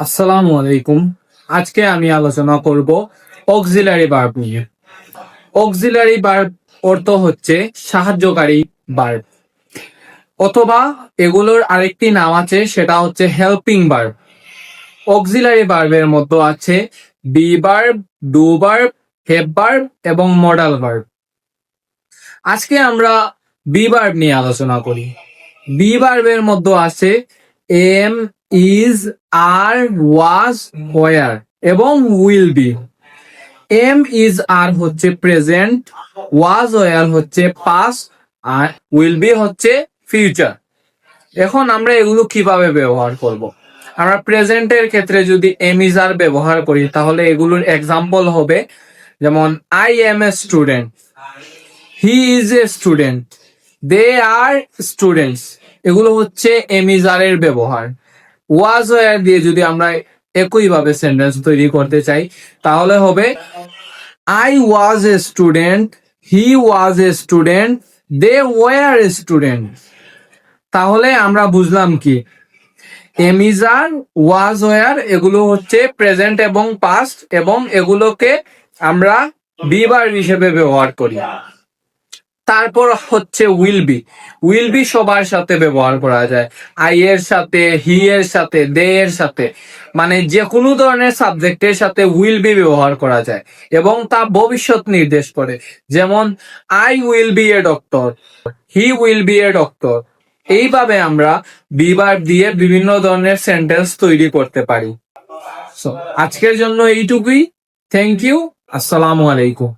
আসসালামু আলাইকুম। আজকে আমি আলোচনা করব অক্সিলারি ভার্ব নিয়ে। অক্সিলারি ভার্ব অর্থ হচ্ছে সাহায্যকারী ভার্ব, অথবা এগুলোর আরেকটি নাম আছে, সেটা হচ্ছে হেল্পিং ভার্ব। অক্সিলারি ভার্বের মধ্যে আছে be verb, do verb, have verb এবং মডাল ভার্ব। আজকে আমরা বি ভার্ব নিয়ে আলোচনা করি। বি ভার্বের মধ্যে আছে am, is, are, was, were এবং will be. Am, is, are হচ্ছে প্রেজেন্ট, ওয়াজ, ওয়ার হচ্ছে পাস্ট, আর উইল বি হচ্ছে ফিউচার। এখন আমরা এগুলো কিভাবে ব্যবহার করব? আমরা প্রেজেন্টের ক্ষেত্রে যদি এম, ইজ, আর ব্যবহার করি তাহলে এগুলোর এক্সাম্পল হবে, যেমন I am a student, he is a student, they are students. এগুলো হচ্ছে এম, ইজ, আর এর ব্যবহার। ওয়াজ, ওয়ার দিয়ে যদি আমরা একইভাবে সেন্টেন্স তৈরি করতে চাই তাহলে হবে I was a student, he was a student, they were a student. তাহলে আমরা বুঝলাম কি, am, is, are, was, were এগুলো হচ্ছে প্রেজেন্ট এবং পাস্ট, এবং এগুলোকে আমরা বি ভার্ব হিসেবে ব্যবহার করি। তারপর হচ্ছে উইল বি। উইল বি সবার সাথে ব্যবহার করা যায়, আই এর সাথে, হি এর সাথে, দে এর সাথে, মানে যে কোনো ধরনের সাবজেক্টের সাথে উইল বি ব্যবহার করা যায় এবং তা ভবিষ্যৎ নির্দেশ করে। যেমন I will B a doctor, he will B a doctor. এইভাবে আমরা বি ভার্ব দিয়ে বিভিন্ন ধরনের সেন্টেন্স তৈরি করতে পারি। So, আজকের জন্য এইটুকুই। Thank you. আসসালামু আলাইকুম।